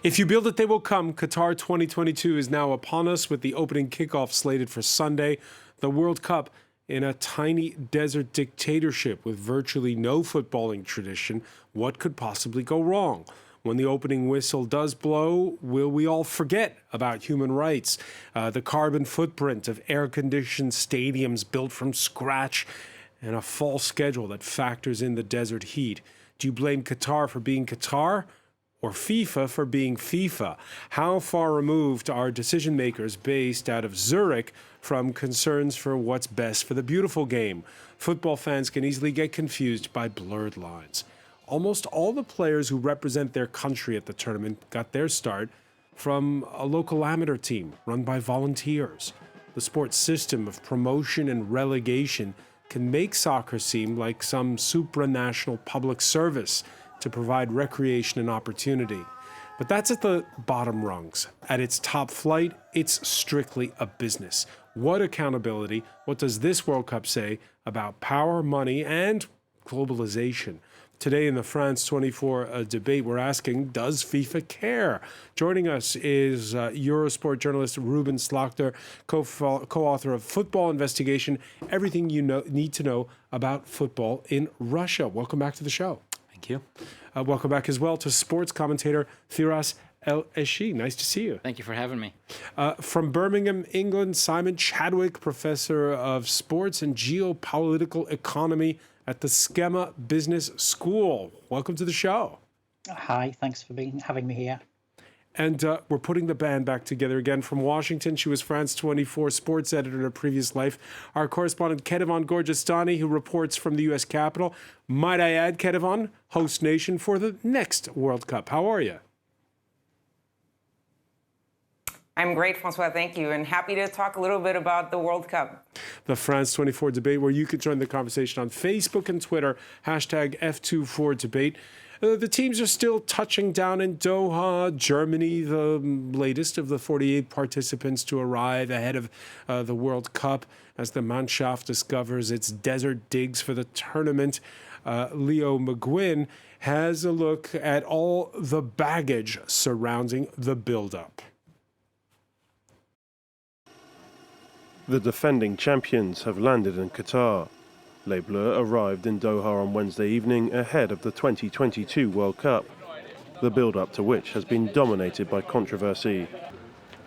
If you build it, they will come. Qatar 2022 is now upon us with the opening kickoff slated for Sunday. The World Cup in a tiny desert dictatorship with virtually no footballing tradition. What could possibly go wrong? When the opening whistle does blow, will we all forget about human rights? The carbon footprint of air-conditioned stadiums built from scratch and a fall schedule that factors in the desert heat. Do you blame Qatar for being Qatar or FIFA for being FIFA? How far removed are decision makers based out of Zurich from concerns for what's best for the beautiful game? Football fans can easily get confused by blurred lines. Almost all the players who represent their country at the tournament got their start from a local amateur team run by volunteers. The sports system of promotion and relegation can make soccer seem like some supranational public service to provide recreation and opportunity. But that's at the bottom rungs. At its top flight, it's strictly a business. What accountability? What does this World Cup say about power, money, and globalization? Today in the France 24 debate, we're asking, does FIFA care? Joining us is Eurosport journalist Ruben Slachter, co-author of Football Investigation, Everything You Need to Know About Football in Russia. Welcome back to the show. Thank you. Welcome back as well to sports commentator Firas El-Eshi. Nice to see you. Thank you for having me. From Birmingham, England, Simon Chadwick, professor of sports and geopolitical economy at the Schema Business School. Welcome to the show. Hi, thanks for having me here. And we're putting the band back together again from Washington. She was France 24 sports editor in her previous life. Our correspondent, Ketevan Gorgistani, who reports from the U.S. Capitol. Might I add, Ketevan, host nation for the next World Cup. How are you? I'm great, Francois, thank you, and happy to talk a little bit about the World Cup. The France 24 debate, where you can join the conversation on Facebook and Twitter, hashtag F24debate. The teams are still touching down in Doha. Germany, the latest of the 48 participants to arrive ahead of the World Cup as the Mannschaft discovers its desert digs for the tournament. Leo McGuinn has a look at all the baggage surrounding the build-up. The defending champions have landed in Qatar. Les Bleus arrived in Doha on Wednesday evening ahead of the 2022 World Cup, the build-up to which has been dominated by controversy.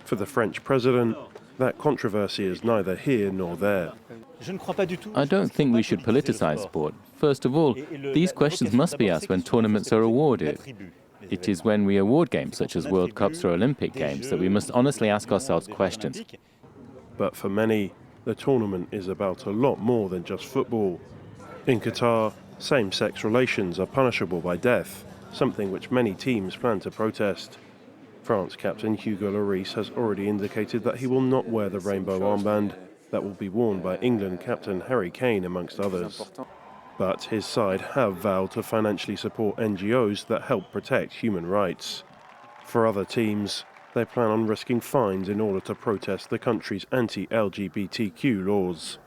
For the French president, that controversy is neither here nor there. I don't think we should politicize sport. First of all, these questions must be asked when tournaments are awarded. It is when we award games such as World Cups or Olympic Games that we must honestly ask ourselves questions. But for many, the tournament is about a lot more than just football. In Qatar, same-sex relations are punishable by death, something which many teams plan to protest. France captain Hugo Lloris has already indicated that he will not wear the rainbow armband that will be worn by England captain Harry Kane, amongst others. But his side have vowed to financially support NGOs that help protect human rights. For other teams, they plan on risking fines in order to protest the country's anti-LGBTQ laws.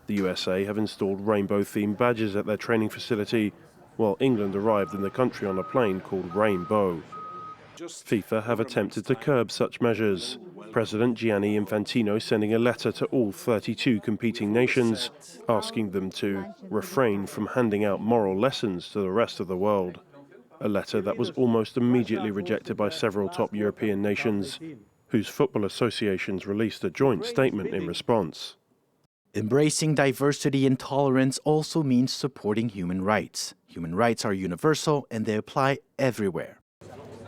The USA have installed rainbow-themed badges at their training facility, while England arrived in the country on a plane called Rainbow. FIFA have attempted to curb such measures, President Gianni Infantino sending a letter to all 32 competing nations, asking them to refrain from handing out moral lessons to the rest of the world. A letter that was almost immediately rejected by several top European nations, whose football associations released a joint statement in response. Embracing diversity and tolerance also means supporting human rights. Human rights are universal and they apply everywhere.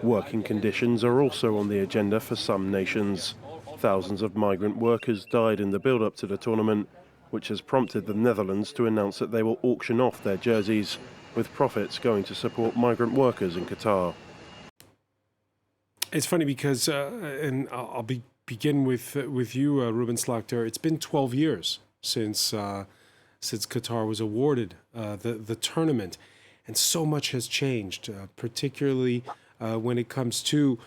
Working conditions are also on the agenda for some nations. Thousands of migrant workers died in the build-up to the tournament, which has prompted the Netherlands to announce that they will auction off their jerseys, with profits going to support migrant workers in Qatar. It's funny because, and I'll begin with you, Ruben Slachter. It's been 12 years since Qatar was awarded the tournament, and so much has changed, particularly when it comes to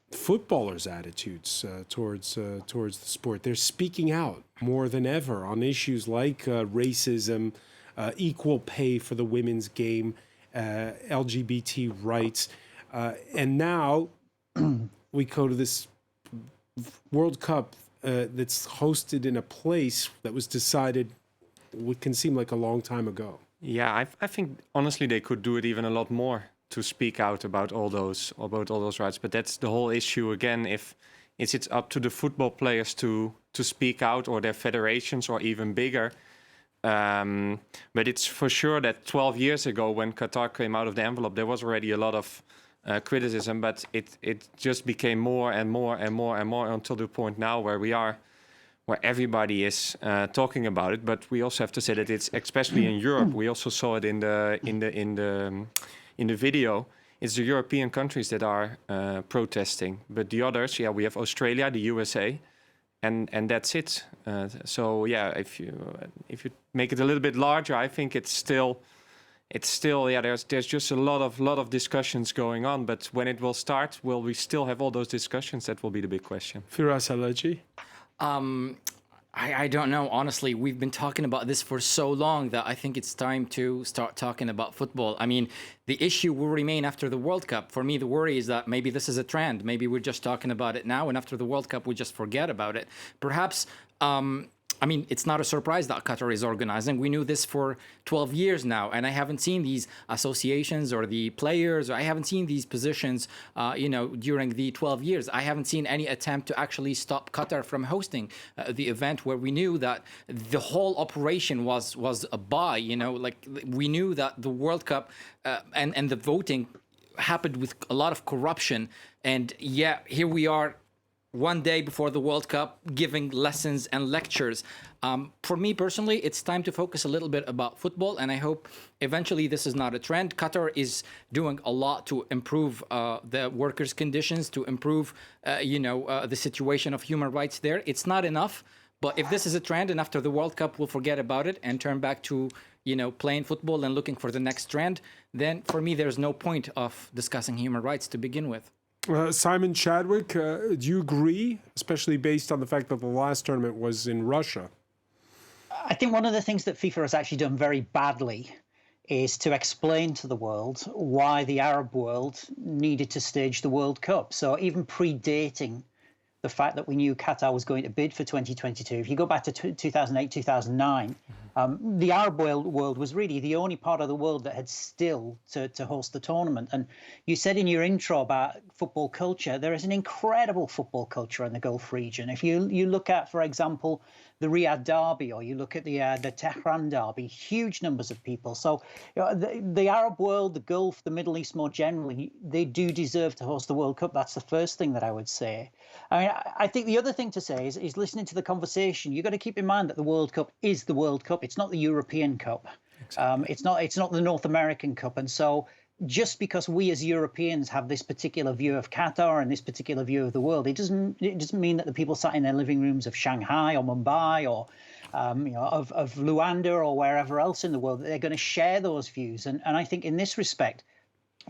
footballers' attitudes towards the sport. They're speaking out more than ever on issues like racism, equal pay for the women's game, LGBT rights. And now we go to this World Cup that's hosted in a place that was decided what can seem like a long time ago. Yeah, I think honestly they could do it even a lot more to speak out about all those rights. But that's the whole issue again. If it's up to the football players to speak out, or their federations, or even bigger. But it's for sure that 12 years ago, when Qatar came out of the envelope, there was already a lot of criticism. But it just became more and more and more and more until the point now where everybody is talking about it. But we also have to say that it's especially in Europe. We also saw it in the video. It's the European countries that are protesting, but the others, we have Australia, the USA, and that's it. So if you make it a little bit larger, I think it's still there's just a lot of discussions going on. But when it will start, will we still have all those discussions? That will be the big question. Firas Halaji? I don't know. Honestly, we've been talking about this for so long that I think it's time to start talking about football. I mean, the issue will remain after the World Cup. For me, the worry is that maybe this is a trend. Maybe we're just talking about it now, and after the World Cup, we just forget about it. Perhaps, I mean, it's not a surprise that Qatar is organizing. We knew this for 12 years now, and I haven't seen these associations or the players, or I haven't seen these positions, during the 12 years. I haven't seen any attempt to actually stop Qatar from hosting the event, where we knew that the whole operation was a buy. We knew that the World Cup and the voting happened with a lot of corruption, and here we are, one day before the World Cup, giving lessons and lectures. For me personally, it's time to focus a little bit about football, and I hope eventually this is not a trend. Qatar is doing a lot to improve the workers' conditions, to improve, the situation of human rights there. It's not enough, but if this is a trend, and after the World Cup we'll forget about it and turn back to, playing football and looking for the next trend, then for me there's no point of discussing human rights to begin with. Simon Chadwick, do you agree, especially based on the fact that the last tournament was in Russia? I think one of the things that FIFA has actually done very badly is to explain to the world why the Arab world needed to stage the World Cup. So even predating the fact that we knew Qatar was going to bid for 2022, if you go back to 2008, 2009, the Arab world was really the only part of the world that had still to host the tournament. And you said in your intro about football culture, there is an incredible football culture in the Gulf region. If you look at, for example, the Riyadh derby, or you look at the Tehran derby, huge numbers of people. So the Arab world, the Gulf, the Middle East more generally, they do deserve to host the World Cup. That's the first thing that I would say. I mean, I think the other thing to say is listening to the conversation, you've got to keep in mind that the World Cup is the World Cup. It's not the European Cup. Exactly. It's not the North American Cup. And so just because we as Europeans have this particular view of Qatar and this particular view of the world, it doesn't mean that the people sat in their living rooms of Shanghai or Mumbai or of Luanda or wherever else in the world, that they're going to share those views. And I think in this respect,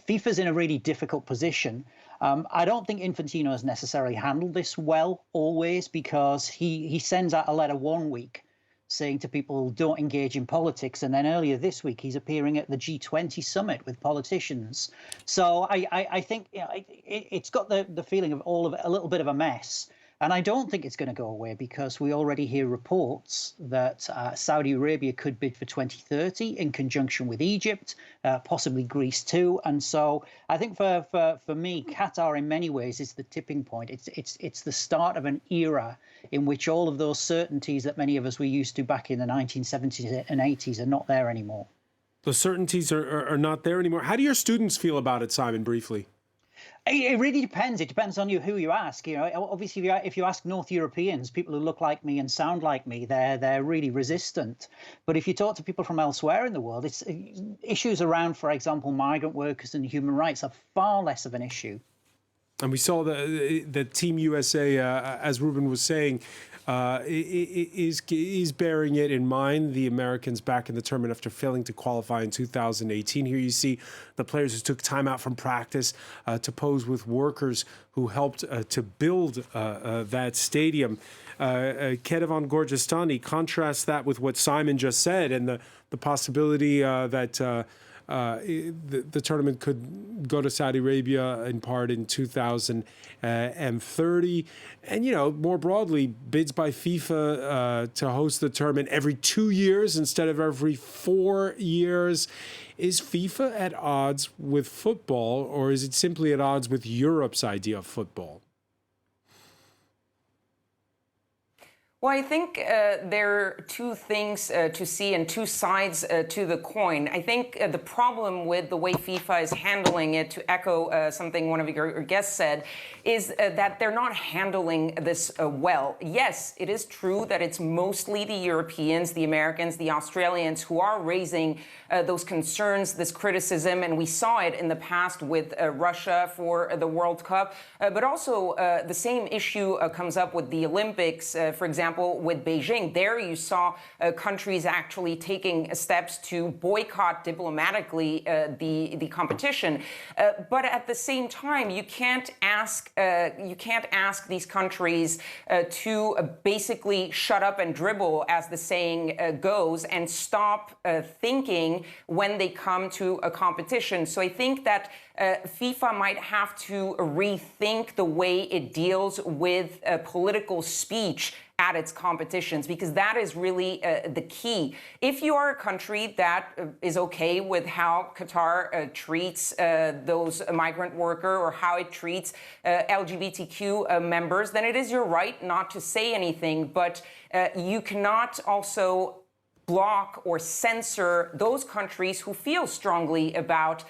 FIFA's in a really difficult position. I don't think Infantino has necessarily handled this well always, because he sends out a letter one week saying to people, don't engage in politics. And then earlier this week, he's appearing at the G20 summit with politicians. So I think it's got the feeling of all of it a little bit of a mess. And I don't think it's going to go away, because we already hear reports that Saudi Arabia could bid for 2030 in conjunction with Egypt, possibly Greece too. And so I think for me, Qatar in many ways is the tipping point. It's the start of an era in which all of those certainties that many of us were used to back in the 1970s and 80s are not there anymore. The certainties are not there anymore. How do your students feel about it, Simon, briefly? It really depends. It depends on who you ask. Obviously, if you ask North Europeans, people who look like me and sound like me, they're really resistant. But if you talk to people from elsewhere in the world, it's issues around, for example, migrant workers and human rights are far less of an issue. And we saw the Team USA, as Ruben was saying, is bearing it in mind. The Americans back in the tournament after failing to qualify in 2018. Here you see the players who took time out from practice to pose with workers who helped to build that stadium. Kedevan Gorgistani, contrast that with what Simon just said and the possibility that the tournament could go to Saudi Arabia in part in 2030. And, more broadly, bids by FIFA to host the tournament every 2 years instead of every 4 years. Is FIFA at odds with football, or is it simply at odds with Europe's idea of football? Well, I think there are two things to see and two sides to the coin. I think the problem with the way FIFA is handling it, to echo something one of your guests said, is that they're not handling this well. Yes, it is true that it's mostly the Europeans, the Americans, the Australians who are raising those concerns, this criticism, and we saw it in the past with Russia for the World Cup. But also the same issue comes up with the Olympics, for example, with Beijing. There you saw countries actually taking steps to boycott diplomatically the competition. But at the same time, you can't ask these countries to basically shut up and dribble, as the saying goes, and stop thinking when they come to a competition. So I think that FIFA might have to rethink the way it deals with political speech at its competitions, because that is really the key. If you are a country that is okay with how Qatar treats those migrant workers or how it treats LGBTQ members, then it is your right not to say anything. But you cannot also block or censor those countries who feel strongly about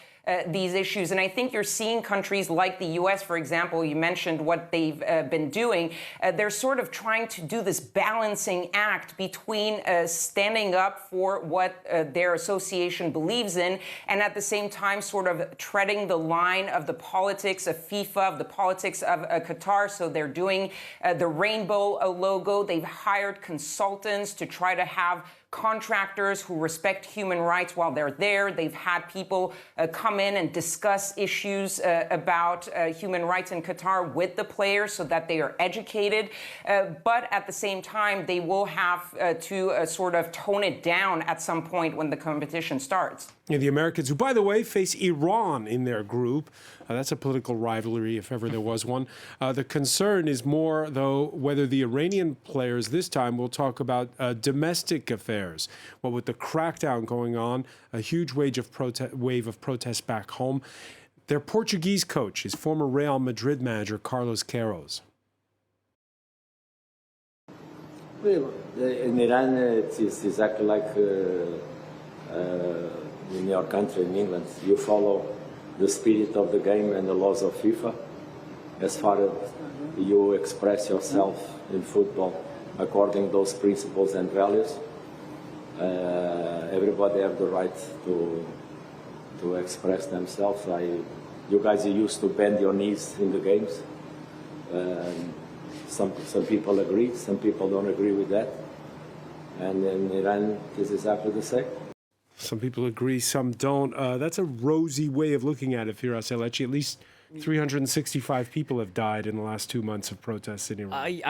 these issues. And I think you're seeing countries like the US, for example, you mentioned what they've been doing. They're sort of trying to do this balancing act between standing up for what their association believes in, and at the same time sort of treading the line of the politics of FIFA, of the politics of Qatar. So they're doing the rainbow logo. They've hired consultants to try to have contractors who respect human rights while they're there. They've had people come in and discuss issues about human rights in Qatar with the players so that they are educated. But at the same time, they will have to sort of tone it down at some point when the competition starts. Yeah, the Americans, who, by the way, face Iran in their group. That's a political rivalry, if ever there was one. The concern is more, though, whether the Iranian players this time will talk about domestic affairs. Well, with the crackdown going on, a huge wave of protests back home. Their Portuguese coach is former Real Madrid manager Carlos Queiroz. Well, in Iran, it's exactly like in your country, in England. You follow the spirit of the game and the laws of FIFA. As far as you express yourself in football according to those principles and values, everybody have the right to express themselves. You guys are used to bend your knees in the games. Some people agree, some people don't agree with that. And in Iran, it is exactly the same. Some people agree, some don't. That's a rosy way of looking at it, Firas Elechi. At least 365 people have died in the last 2 months of protests in Iran.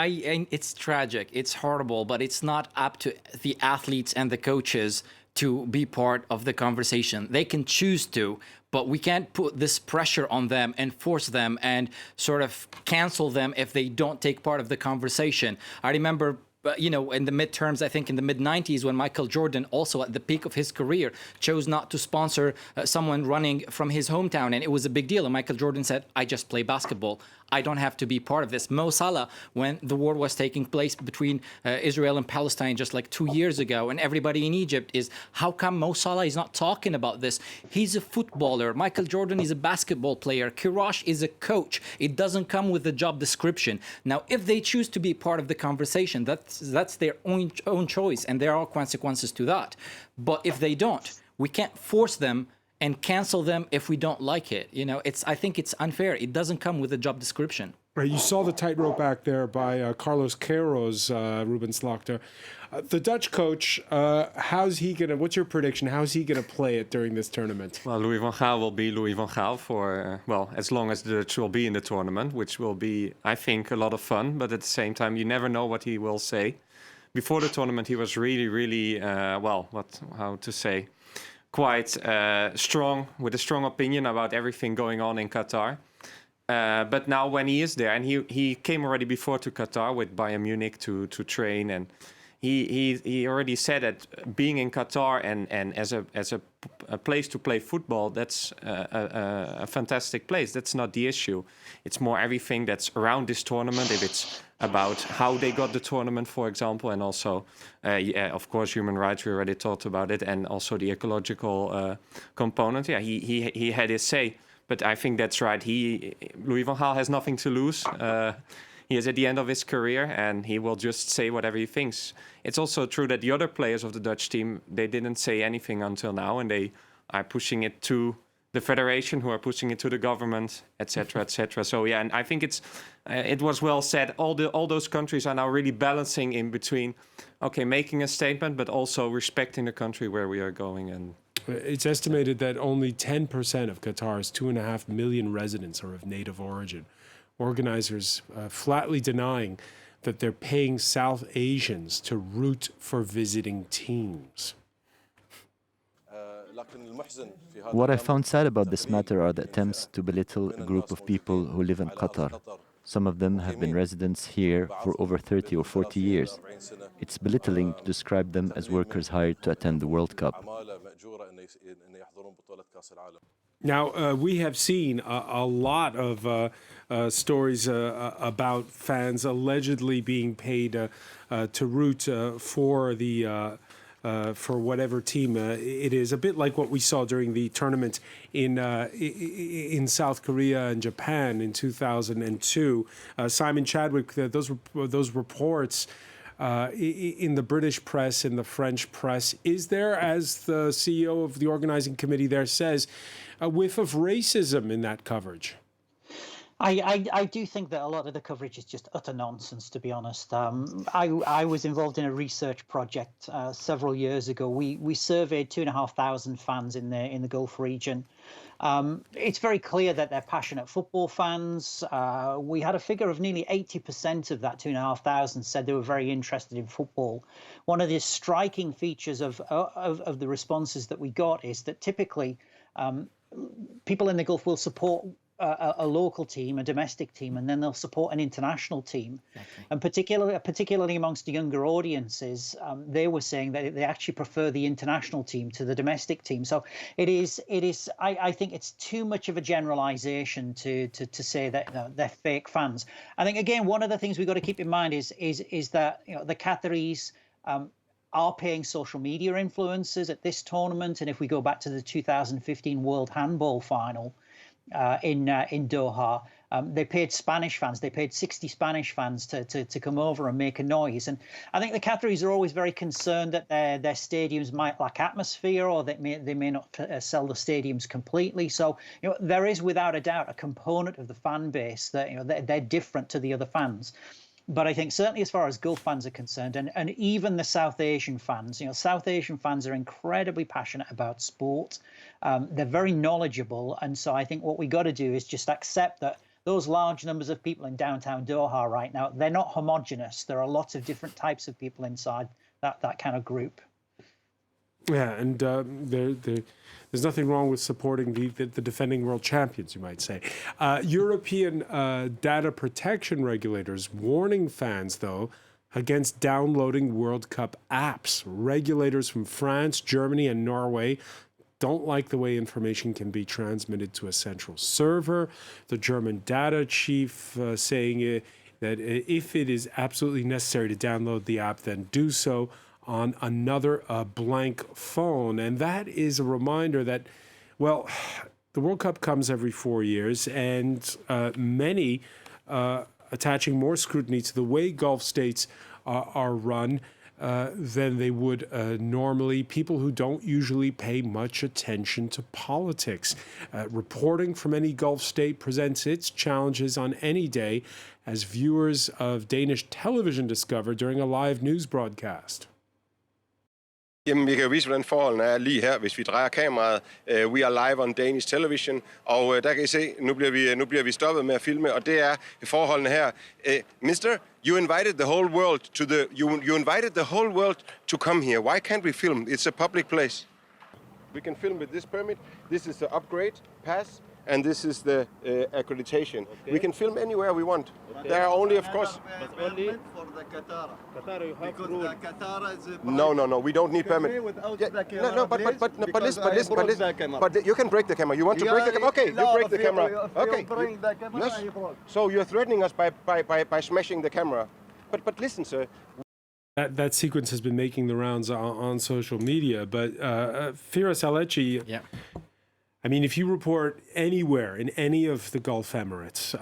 It's tragic. It's horrible, but it's not up to the athletes and the coaches to be part of the conversation. They can choose to, but we can't put this pressure on them and force them and sort of cancel them if they don't take part of the conversation. I remember in the midterms, I think in the mid-90s, when Michael Jordan, also at the peak of his career, chose not to sponsor someone running from his hometown. And it was a big deal. And Michael Jordan said, I just play basketball. I don't have to be part of this. Mo Salah, when the war was taking place between Israel and Palestine just like 2 years ago, and everybody in Egypt is, how come Mo Salah is not talking about this? He's a footballer. Michael Jordan is a basketball player. Kirash is a coach. It doesn't come with the job description. Now, if they choose to be part of the conversation, that's their own choice, and there are consequences to that. But if they don't, we can't force them and cancel them if we don't like it. I think it's unfair. It doesn't come with a job description. Right, you saw the tightrope act there by Carlos Queiroz, Ruben Slachter. The Dutch coach, what's your prediction? How's he going to play it during this tournament? Well, Louis van Gaal will be Louis van Gaal for, as long as the Dutch will be in the tournament, which will be, I think, a lot of fun. But at the same time, you never know what he will say. Before the tournament, he was really, really, quite strong, with a strong opinion about everything going on in Qatar. But now when he is there, and he came already before to Qatar with Bayern Munich to train, and he already said that being in Qatar and as a place to play football, that's a fantastic place. That's not the issue. It's more everything that's around this tournament. If it's about how they got the tournament, for example, and also, of course, human rights. We already talked about it, and also the ecological component. Yeah, he had his say. But I think that's right. Louis van Gaal has nothing to lose. He is at the end of his career, and he will just say whatever he thinks. It's also true that the other players of the Dutch team, they didn't say anything until now, and they are pushing it to the federation, who are pushing it to the government, etc., etc. So yeah, and I think it was well said. All those countries are now really balancing in between, okay, making a statement, but also respecting the country where we are going. And it's estimated that only 10% of Qatar's 2.5 million residents are of native origin. Organizers flatly denying that they're paying South Asians to root for visiting teams. What I found sad about this matter are the attempts to belittle a group of people who live in Qatar. Some of them have been residents here for over 30 or 40 years. It's belittling to describe them as workers hired to attend the World Cup. Now, we have seen a lot of stories about fans allegedly being paid to root for whatever team it is. A bit like what we saw during the tournament in South Korea and Japan in 2002. Simon Chadwick, those reports in the British press, in the French press, is there, as the CEO of the organizing committee there says, a whiff of racism in that coverage? I do think that a lot of the coverage is just utter nonsense, to be honest. I was involved in a research project several years ago. We surveyed 2,500 fans in the Gulf region. It's very clear that they're passionate football fans. We had a figure of nearly 80% of that 2,500 said they were very interested in football. One of the striking features of the responses that we got is that typically people in the Gulf will support a local team, a domestic team, and then they'll support an international team. Exactly. And particularly amongst the younger audiences, they were saying that they actually prefer the international team to the domestic team. So it is. I think it's too much of a generalization to say that they're fake fans. I think again, one of the things we've got to keep in mind is that the Qataris are paying social media influencers at this tournament, and if we go back to the 2015 World Handball Final. In Doha, they paid Spanish fans. They paid 60 Spanish fans to come over and make a noise. And I think the Qataris are always very concerned that their stadiums might lack atmosphere, or they may not sell the stadiums completely. So there is without a doubt a component of the fan base that they're different to the other fans. But I think certainly as far as Gulf fans are concerned, and even the South Asian fans, South Asian fans are incredibly passionate about sport. They're very knowledgeable. And so I think what we got to do is just accept that those large numbers of people in downtown Doha right now, they're not homogenous. There are lots of different types of people inside that kind of group. Yeah, and there's nothing wrong with supporting the defending world champions, you might say. European data protection regulators warning fans, though, against downloading World Cup apps. Regulators from France, Germany, and Norway don't like the way information can be transmitted to a central server. The German data chief saying that if it is absolutely necessary to download the app, then do so on another blank phone. And that is a reminder that, well, the World Cup comes every 4 years, and many attaching more scrutiny to the way Gulf states are run than they would normally. People who don't usually pay much attention to politics. Reporting from any Gulf state presents its challenges on any day, as viewers of Danish television discover during a live news broadcast. Jamen, vi kan jo vise, hvordan forholdene er lige her, hvis vi drejer kameraet. We are live on Danish television, og der kan I se, nu bliver vi stoppet med at filme, og det er forholdene her. Mister, you invited the whole world to come here. Why can't we film? It's a public place. We can film with this permit. This is the upgrade pass, and this is the accreditation. Okay. We can film anywhere we want. Okay. There are only, of course... But only for the Qatar. Qatar, you have because rule. The Qatar is... No, we don't need permit. But you can break the camera. You want to break the camera? Okay, you break the camera. Okay. Yes. So you're threatening us by smashing the camera. But listen, sir. That sequence has been making the rounds on social media, but Firas Alechi, yeah. I mean, if you report anywhere in any of the Gulf Emirates,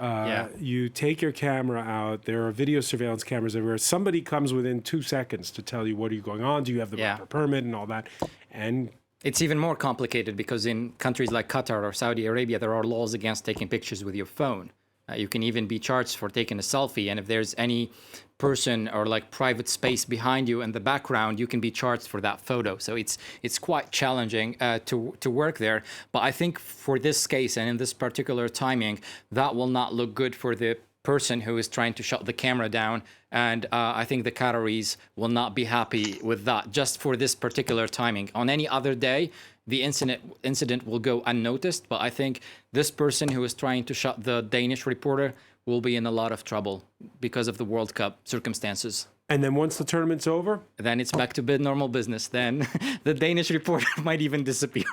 you take your camera out, there are video surveillance cameras everywhere. Somebody comes within 2 seconds to tell you what are you going on, do you have the proper permit and all that. And it's even more complicated because in countries like Qatar or Saudi Arabia, there are laws against taking pictures with your phone. You can even be charged for taking a selfie, and if there's any person or like private space behind you in the background, you can be charged for that photo. So it's quite challenging to work there. But I think for this case and in this particular timing, that will not look good for the person who is trying to shut the camera down. And I think the Qataris will not be happy with that just for this particular timing. On any other day, the incident will go unnoticed, but I think this person who is trying to shut the Danish reporter will be in a lot of trouble because of the World Cup circumstances. And then once the tournament's over? Then it's back to normal business. Then the Danish reporter might even disappear.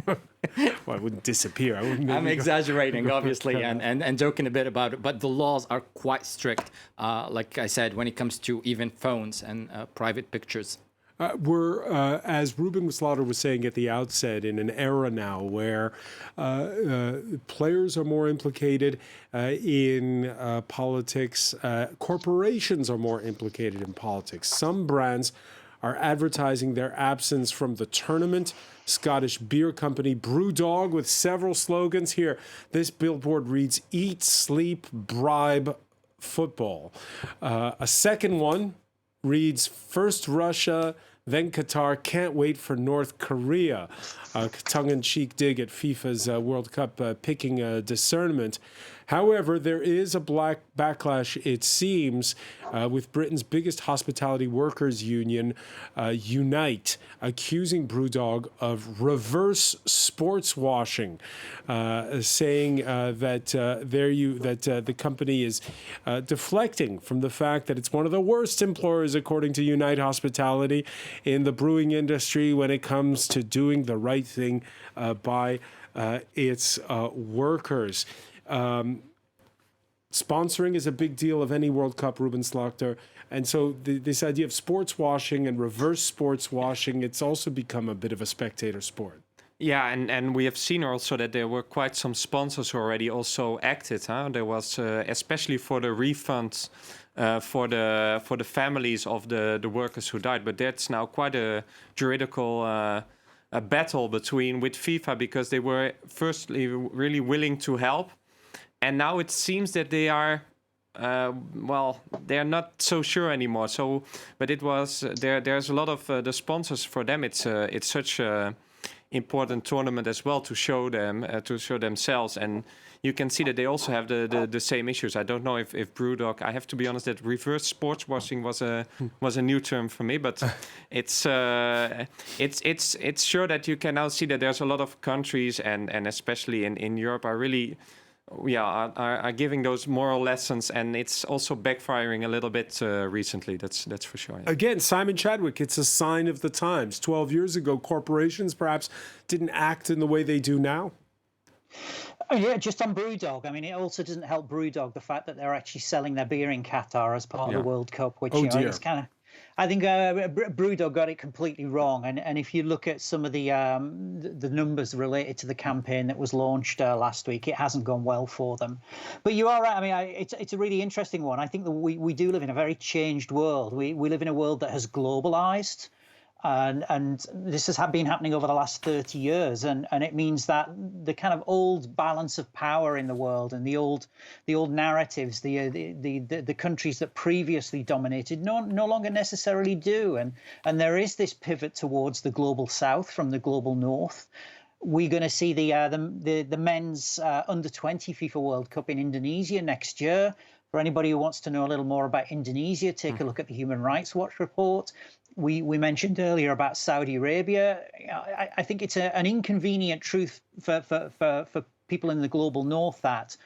Well, I wouldn't disappear. I'm exaggerating, obviously, and joking a bit about it. But the laws are quite strict, like I said, when it comes to even phones and private pictures. We're, as Ruben Slaughter was saying at the outset, in an era now where players are more implicated in politics, corporations are more implicated in politics. Some brands are advertising their absence from the tournament. Scottish beer company Brewdog with several slogans here. This billboard reads, "Eat, sleep, bribe, football." A second one reads, "First Russia, then Qatar, can't wait for North Korea." A tongue-in-cheek dig at FIFA's World Cup picking discernment. However, there is a backlash, it seems, with Britain's biggest hospitality workers union, Unite, accusing Brewdog of reverse sports washing, saying that the company is deflecting from the fact that it's one of the worst employers, according to Unite Hospitality, in the brewing industry when it comes to doing the right thing by its workers. Sponsoring is a big deal of any World Cup, Ruben Slaughter. And so this idea of sports washing and reverse sports washing, it's also become a bit of a spectator sport. Yeah, and we have seen also that there were quite some sponsors who already also acted. There was, especially for the refunds for the families of the workers who died. But that's now quite a juridical a battle with FIFA, because they were firstly really willing to help. And now it seems that they are, they're not so sure anymore. So, but it was there's a lot of the sponsors for them. It's such a important tournament as well to show them to show themselves, and you can see that they also have the same issues. I don't know if Brewdog. I have to be honest that reverse sports washing was a new term for me, but it's sure that you can now see that there's a lot of countries and especially in Europe are really. Are giving those moral lessons, and it's also backfiring a little bit recently. That's for sure. Yeah. Again, Simon Chadwick, it's a sign of the times. 12 years ago, corporations perhaps didn't act in the way they do now. Yeah, just on Brewdog. I mean, it also doesn't help Brewdog the fact that they're actually selling their beer in Qatar as part of the World Cup, which is kind of. I think Brewdog got it completely wrong, and if you look at some of the numbers related to the campaign that was launched last week, it hasn't gone well for them. But you are right. I mean, it's a really interesting one. I think that we do live in a very changed world. We live in a world that has globalized. And this has been happening over the last 30 years, and it means that the kind of old balance of power in the world and the old narratives, the countries that previously dominated no longer necessarily do, and there is this pivot towards the global south from the global north. We're going to see the men's under-20 FIFA World Cup in Indonesia next year. For anybody who wants to know a little more about Indonesia, take a look at the Human Rights Watch report. we mentioned earlier about Saudi Arabia. I think it's an inconvenient truth for people in the global north that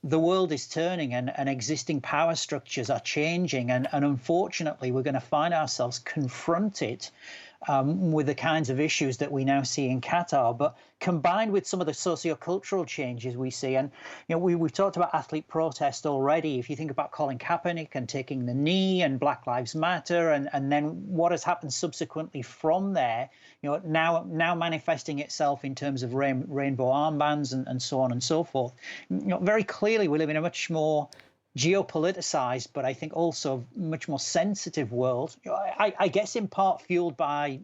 the world is turning and existing power structures are changing. And unfortunately, we're going to find ourselves confronted with the kinds of issues that we now see in Qatar, but combined with some of the socio-cultural changes we see. And we've talked about athlete protest already. If you think about Colin Kaepernick and taking the knee and Black Lives Matter, and then what has happened subsequently from there, now manifesting itself in terms of rainbow armbands and so on and so forth. Very clearly, we live in a much more geopoliticized, but I think also much more sensitive world. I guess in part fueled by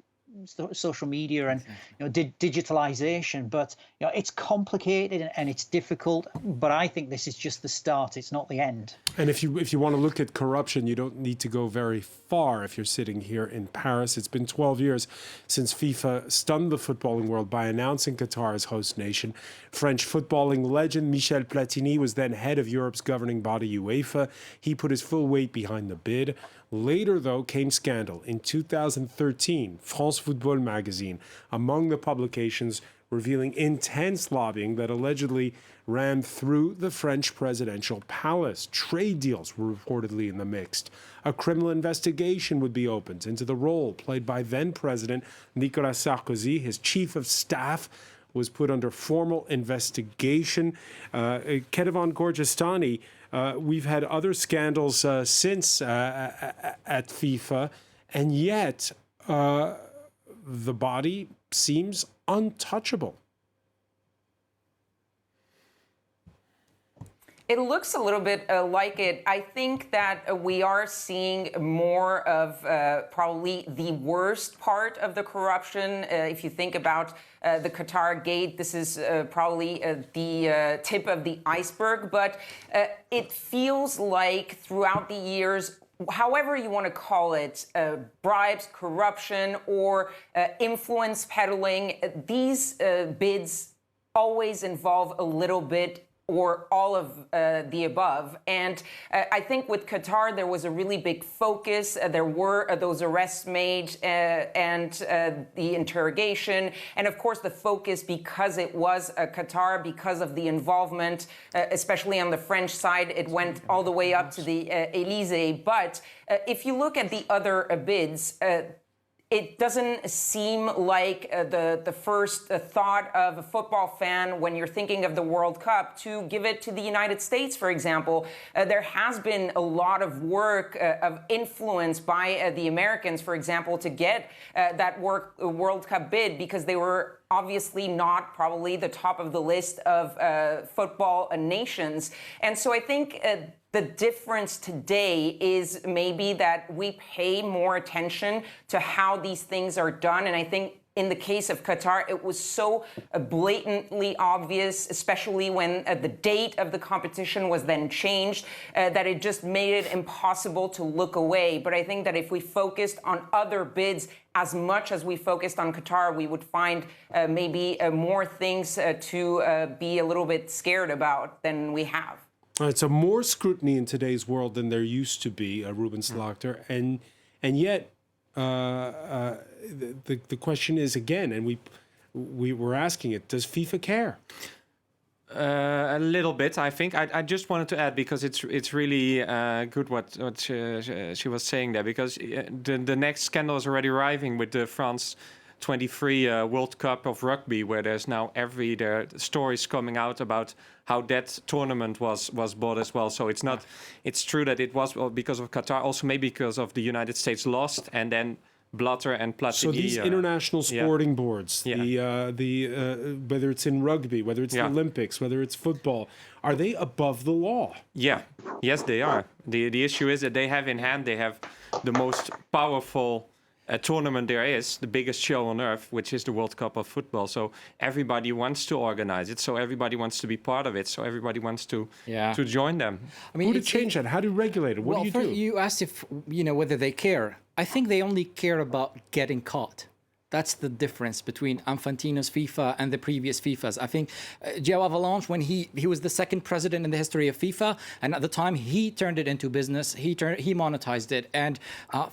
social media and digitalization, but it's complicated and it's difficult. But I think this is just the start; it's not the end. And if you want to look at corruption, you don't need to go very far. If you're sitting here in Paris, it's been 12 years since FIFA stunned the footballing world by announcing Qatar as host nation. French footballing legend Michel Platini was then head of Europe's governing body, UEFA. He put his full weight behind the bid. Later, though, came scandal. In 2013, France Football magazine, among the publications revealing intense lobbying that allegedly ran through the French presidential palace. Trade deals were reportedly in the mix. A criminal investigation would be opened into the role played by then-President Nicolas Sarkozy. His chief of staff was put under formal investigation. Kedevan Gorgistani, we've had other scandals since at FIFA, and yet the body seems untouchable. It looks a little bit like it. I think that we are seeing more of probably the worst part of the corruption. If you think about the Qatar gate, this is probably the tip of the iceberg. But it feels like throughout the years, however you want to call it, bribes, corruption, or influence peddling, these bids always involve a little bit or all of the above. And I think with Qatar, there was a really big focus. There were those arrests made and the interrogation. And of course, the focus, because it was Qatar, because of the involvement, especially on the French side, it went all the way up to the Élysée. But if you look at the other bids, it doesn't seem like the first thought of a football fan when you're thinking of the World Cup to give it to the United States, for example. There has been a lot of work of influence by the Americans, for example, to get that World Cup bid, because they were obviously not probably the top of the list of football nations. And so I think the difference today is maybe that we pay more attention to how these things are done. And I think in the case of Qatar, it was so blatantly obvious, especially when the date of the competition was then changed, that it just made it impossible to look away. But I think that if we focused on other bids as much as we focused on Qatar, we would find maybe more things to be a little bit scared about than we have. All right, so more scrutiny in today's world than there used to be, Ruben Slachter, and yet the question is again, and we were asking it: does FIFA care? A little bit, I think. I just wanted to add, because it's really good what she was saying there, because the next scandal is already arriving with the France 23 World Cup of rugby, where there's now there are stories coming out about how that tournament was bought as well. So it's not. It's true that it was because of Qatar, also maybe because of the United States lost, and then Blatter and Platini. So these international sporting boards, whether it's in rugby, whether it's the Olympics, whether it's football, are they above the law? Yeah, yes, they are. The issue is that they have the most powerful tournament there is, the biggest show on earth, which is the World Cup of football. So everybody wants to organize it. So everybody wants to be part of it. So everybody wants to join them. I mean, who to change that? How do you regulate it? What do you do? You asked if whether they care. I think they only care about getting caught. That's the difference between Infantino's FIFA and the previous FIFAs. I think Joe Avalanche, when he was the second president in the history of FIFA, and at the time he turned it into business, he monetized it, and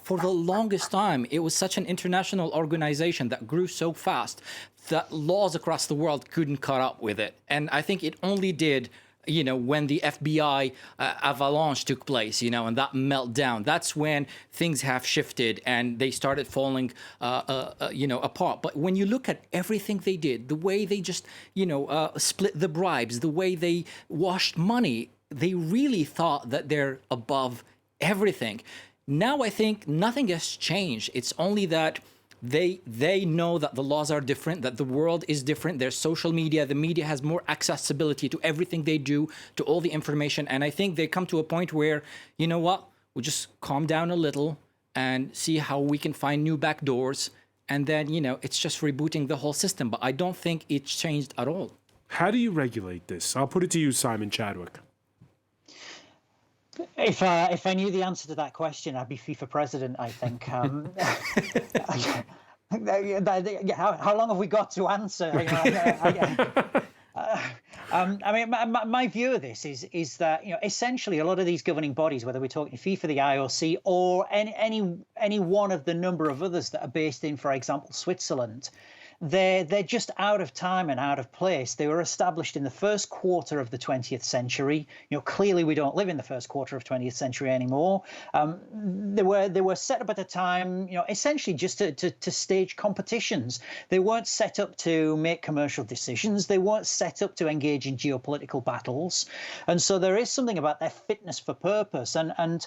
for the longest time it was such an international organization that grew so fast that laws across the world couldn't cut up with it. And I think it only did, you know, when the FBI avalanche took place, you know, and that meltdown, that's when things have shifted and they started falling, you know, apart. But when you look at everything they did, the way they just, you know, split the bribes, the way they washed money, they really thought that they're above everything. Now I think nothing has changed. It's only that they know that the laws are different, that the world is different. There's social media. The media has more accessibility to everything they do, to all the information. And I think they come to a point where, you know what, we'll just calm down a little and see how we can find new back doors. And then, you know, it's just rebooting the whole system. But I don't think it's changed at all. How do you regulate this? I'll put it to you, Simon Chadwick. If I knew the answer to that question, I'd be FIFA president, I think. How long have we got to answer? I mean, my view of this is that, you know, essentially a lot of these governing bodies, whether we're talking FIFA, the IOC, or any one of the number of others that are based in, for example, Switzerland, they're just out of time and out of place. They were established in the first quarter of the 20th century. You know, clearly we don't live in the first quarter of 20th century anymore. They were set up at a time, you know, essentially just to stage competitions. They weren't set up to make commercial decisions. They weren't set up to engage in geopolitical battles. And so there is something about their fitness for purpose. And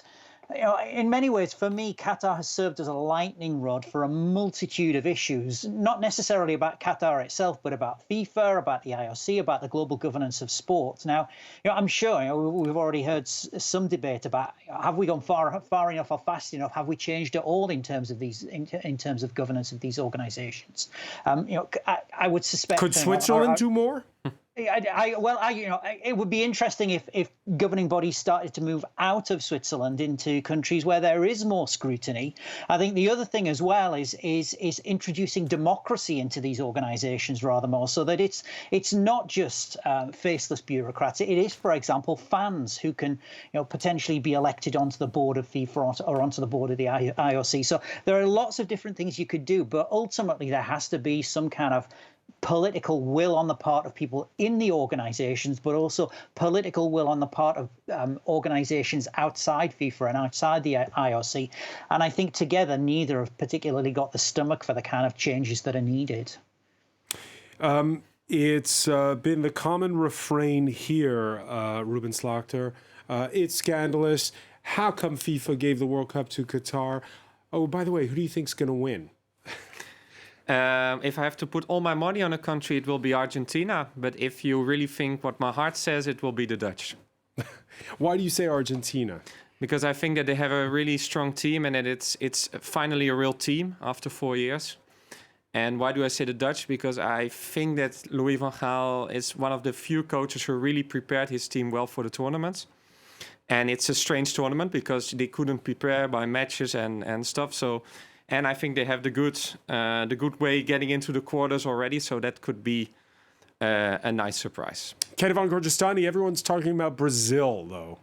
you know, in many ways, for me, Qatar has served as a lightning rod for a multitude of issues, not necessarily about Qatar itself, but about FIFA, about the IOC, about the global governance of sport. Now, you know, I'm sure, you know, we've already heard some debate about, have we gone far enough or fast enough? Have we changed at all in terms of these, in terms of governance of these organisations? You know, I would suspect. Could Switzerland do more? You know, it would be interesting if governing bodies started to move out of Switzerland into countries where there is more scrutiny. I think the other thing as well is introducing democracy into these organisations rather more, so that it's not just faceless bureaucrats. It is, for example, fans who can, you know, potentially be elected onto the board of FIFA or onto the board of the IOC. So there are lots of different things you could do, but ultimately there has to be some kind of political will on the part of people in the organizations, but also political will on the part of organizations outside FIFA and outside the IOC. And I think together, neither have particularly got the stomach for the kind of changes that are needed. It's been the common refrain here, Ruben Slachter. It's scandalous. How come FIFA gave the World Cup to Qatar? Oh, by the way, who do you think's going to win? If I have to put all my money on a country, it will be Argentina. But if you really think what my heart says, it will be the Dutch. Why do you say Argentina? Because I think that they have a really strong team and that it's finally a real team after 4 years. And why do I say the Dutch? Because I think that Louis van Gaal is one of the few coaches who really prepared his team well for the tournaments. And it's a strange tournament because they couldn't prepare by matches and stuff. So. And I think they have the good way getting into the quarters already, so that could be a nice surprise. Kenny Van Gorgestani, everyone's talking about Brazil, though.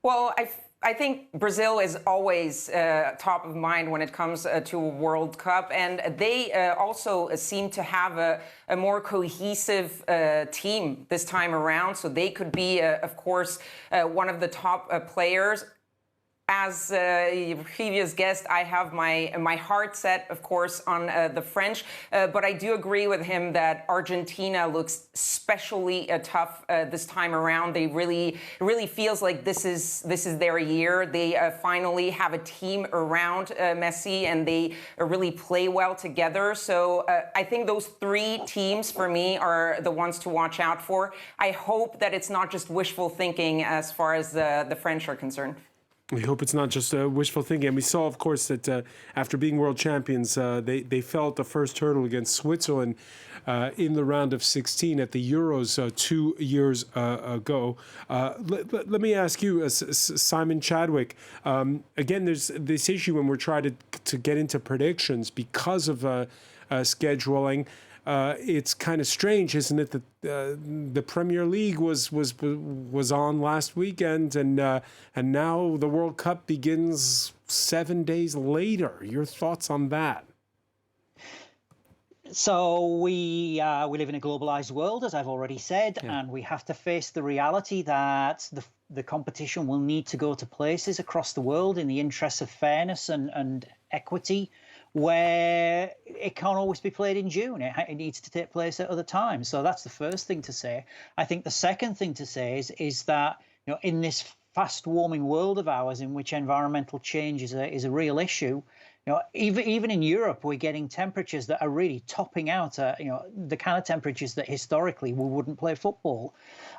Well, I think Brazil is always top of mind when it comes to a World Cup, and they also seem to have a more cohesive team this time around, so they could be, of course, one of the top players. As a previous guest, I have my heart set, of course, on the French, but I do agree with him that Argentina looks especially tough this time around. They really feels like this is their year. They finally have a team around Messi, and they really play well together. So I think those three teams for me are the ones to watch out for. I hope that it's not just wishful thinking as far as the French are concerned. We hope it's not just wishful thinking. And we saw, of course, that after being world champions, they fell at the first hurdle against Switzerland in the round of 16 at the Euros 2 years ago. Let me ask you, Simon Chadwick, again, there's this issue when we're trying to get into predictions because of scheduling. It's kind of strange, isn't it, that the Premier League was on last weekend, and now the World Cup begins 7 days later. Your thoughts on that? So we live in a globalized world, as I've already said, and we have to face the reality that the competition will need to go to places across the world in the interests of fairness and equity, where it can't always be played in June. It needs to take place at other times. So that's the first thing to say. I think the second thing to say is that, you know, in this fast-warming world of ours, in which environmental change is a real issue, you know, even in Europe, we're getting temperatures that are really topping out, you know, the kind of temperatures that historically we wouldn't play football.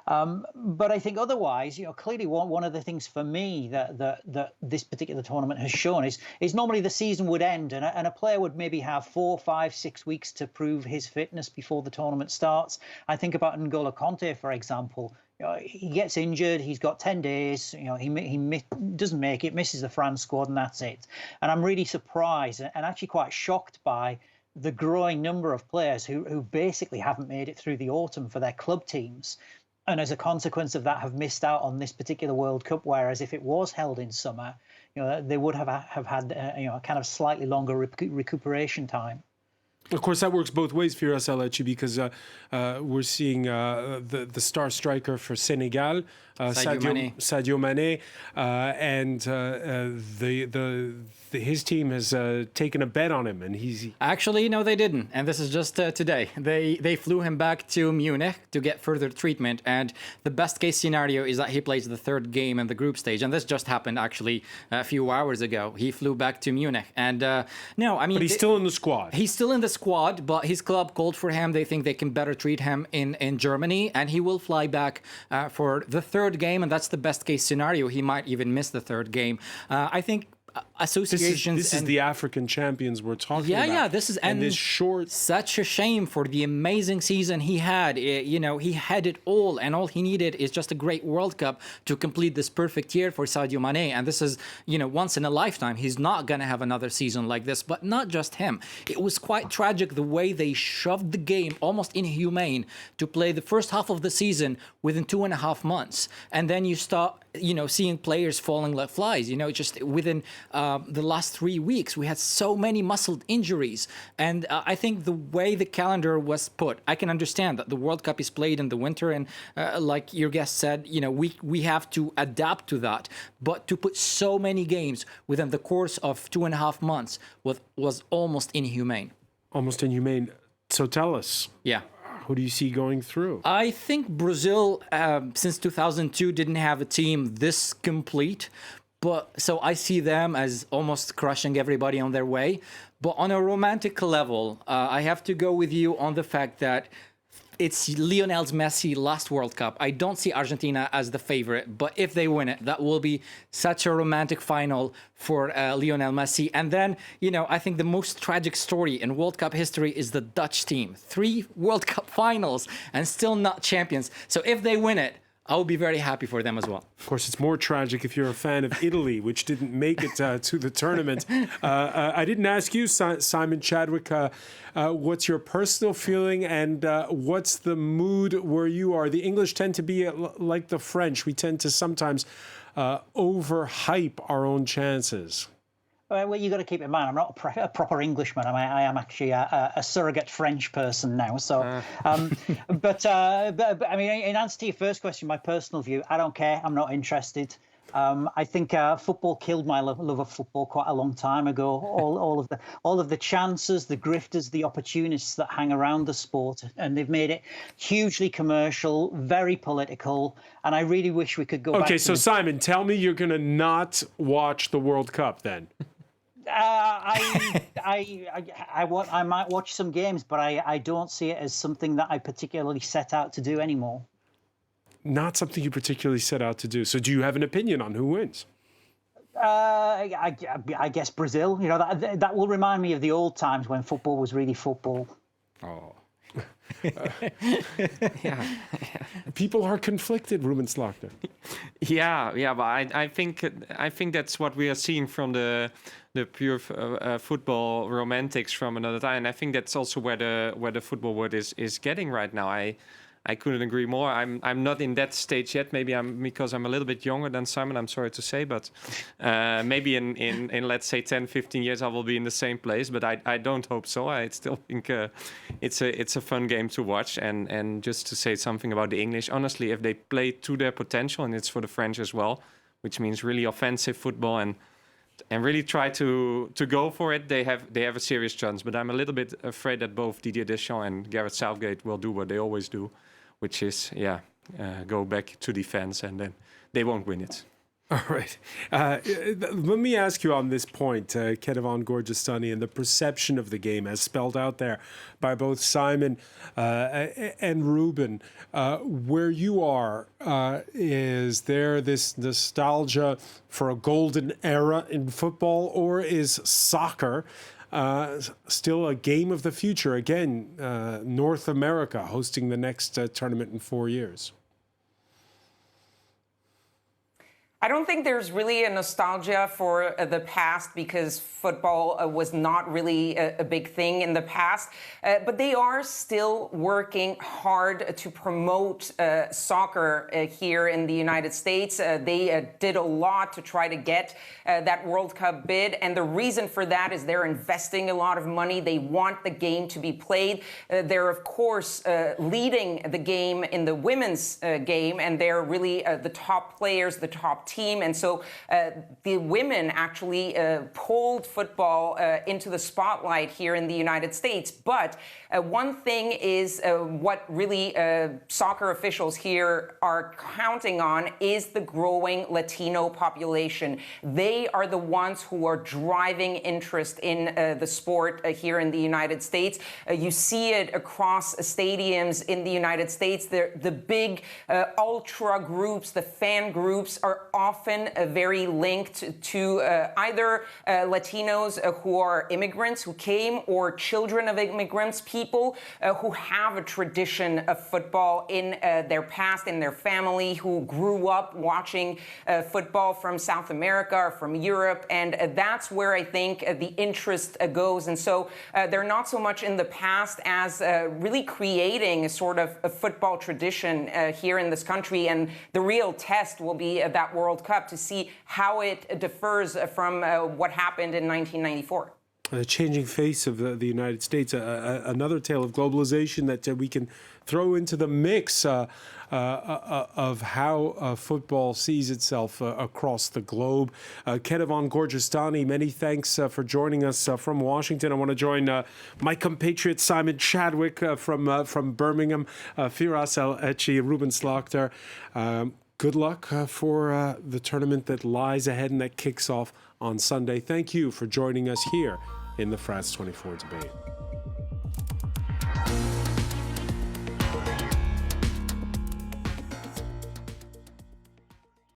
But I think otherwise, you know, clearly one of the things for me that this particular tournament has shown is normally the season would end and a player would maybe have 4, 5, 6 weeks to prove his fitness before the tournament starts. I think about N'Golo Kanté, for example. You know, he gets injured. He's got 10 days. You know, he doesn't make it, misses the France squad, and that's it. And I'm really surprised and actually quite shocked by the growing number of players who basically haven't made it through the autumn for their club teams, and as a consequence of that have missed out on this particular World Cup. Whereas if it was held in summer, you know, they would have had you know, a kind of slightly longer recuperation time. Of course, that works both ways for us, Alechi, because we're seeing the star striker for Senegal, Sadio Mane, and his team has taken a bet on him, and he's actually no, they didn't, and this is just today. They flew him back to Munich to get further treatment, and the best case scenario is that he plays the third game in the group stage, and this just happened actually a few hours ago. He flew back to Munich, and no, I mean, but he's still in the squad. He's still in the squad, but his club called for him. They think they can better treat him in Germany, and he will fly back for the third game, and that's the best case scenario. He might even miss the third game. I think associations. This is the African champions we're talking about. Yeah, this is and this short. Such a shame for the amazing season he had. You know, he had it all, and all he needed is just a great World Cup to complete this perfect year for Sadio Mane. And this is, you know, once in a lifetime. He's not going to have another season like this. But not just him. It was quite tragic the way they shoved the game, almost inhumane, to play the first half of the season within 2.5 months, and then you start, you know, seeing players falling like flies. You know, just within the last 3 weeks, we had so many muscle injuries. And I think the way the calendar was put, I can understand that the World Cup is played in the winter. And like your guest said, you know, we have to adapt to that. But to put so many games within the course of 2.5 months was almost inhumane. Almost inhumane. So tell us. Yeah. Who do you see going through? I think Brazil, since 2002, didn't have a team this complete. But so I see them as almost crushing everybody on their way. But on a romantic level, I have to go with you on the fact that it's Lionel Messi last World Cup. I don't see Argentina as the favorite, but if they win it, that will be such a romantic final for Lionel Messi. And then, you know, I think the most tragic story in World Cup history is the Dutch team. 3 World Cup finals and still not champions. So if they win it, I will be very happy for them as well. Of course, it's more tragic if you're a fan of Italy, which didn't make it to the tournament. I didn't ask you, Simon Chadwick, what's your personal feeling and what's the mood where you are? The English tend to be like the French. We tend to sometimes overhype our own chances. Well, you got to keep in mind, I'm not a proper Englishman. I am actually a surrogate French person now. So, but I mean, in answer to your first question, my personal view, I don't care. I'm not interested. I think football killed my love of football quite a long time ago. All of the chances, the grifters, the opportunists that hang around the sport, and they've made it hugely commercial, very political. And I really wish we could go back. Okay, so Simon, tell me you're going to not watch the World Cup then. I might watch some games, but I don't see it as something that I particularly set out to do anymore. Not something you particularly set out to do. So do you have an opinion on who wins? I guess Brazil. You know, that will remind me of the old times when football was really football. Oh. Yeah. People are conflicted, Ruben Slachter. Yeah, but I think that's what we are seeing from the pure football romantics from another time. And I think that's also where the football world is getting right now. I couldn't agree more. I'm not in that stage yet. Maybe because I'm a little bit younger than Simon, I'm sorry to say, but maybe in let's say 10, 15 years I will be in the same place, but I don't hope so. I still think it's a fun game to watch. And just to say something about the English, honestly, if they play to their potential, and it's for the French as well, which means really offensive football and really try to go for it, they have a serious chance. But I'm a little bit afraid that both Didier Deschamps and Gareth Southgate will do what they always do, which is, go back to defense, and then they won't win it. All right. Let me ask you on this point, Kedevan Gorgestani, and the perception of the game as spelled out there by both Simon and Ruben. Where you are, is there this nostalgia for a golden era in football, or is soccer still a game of the future? Again, North America hosting the next tournament in 4 years. I don't think there's really a nostalgia for the past, because football was not really a big thing in the past. But they are still working hard to promote soccer here in the United States. They did a lot to try to get that World Cup bid. And the reason for that is they're investing a lot of money. They want the game to be played. They're, of course, leading the game in the women's game. And they're really the top players, the top team. And so the women actually pulled football into the spotlight here in the United States. But one thing is what really soccer officials here are counting on is the growing Latino population. They are the ones who are driving interest in the sport here in the United States. You see it across stadiums in the United States. The big ultra groups, the fan groups, are often very linked to either Latinos who are immigrants who came, or children of immigrants, people who have a tradition of football in their past, in their family, who grew up watching football from South America or from Europe. And that's where I think the interest goes. And so they're not so much in the past as really creating a sort of a football tradition here in this country. And the real test will be that World Cup, to see how it differs from what happened in 1994. The changing face of the United States, another tale of globalization that we can throw into the mix of how football sees itself across the globe. Kedevan Gorgestani, many thanks for joining us from Washington. I want to join my compatriot Simon Chadwick from Birmingham, Firas El-Echi, Ruben Slachter. Good luck for the tournament that lies ahead and that kicks off on Sunday. Thank you for joining us here in the France 24 debate.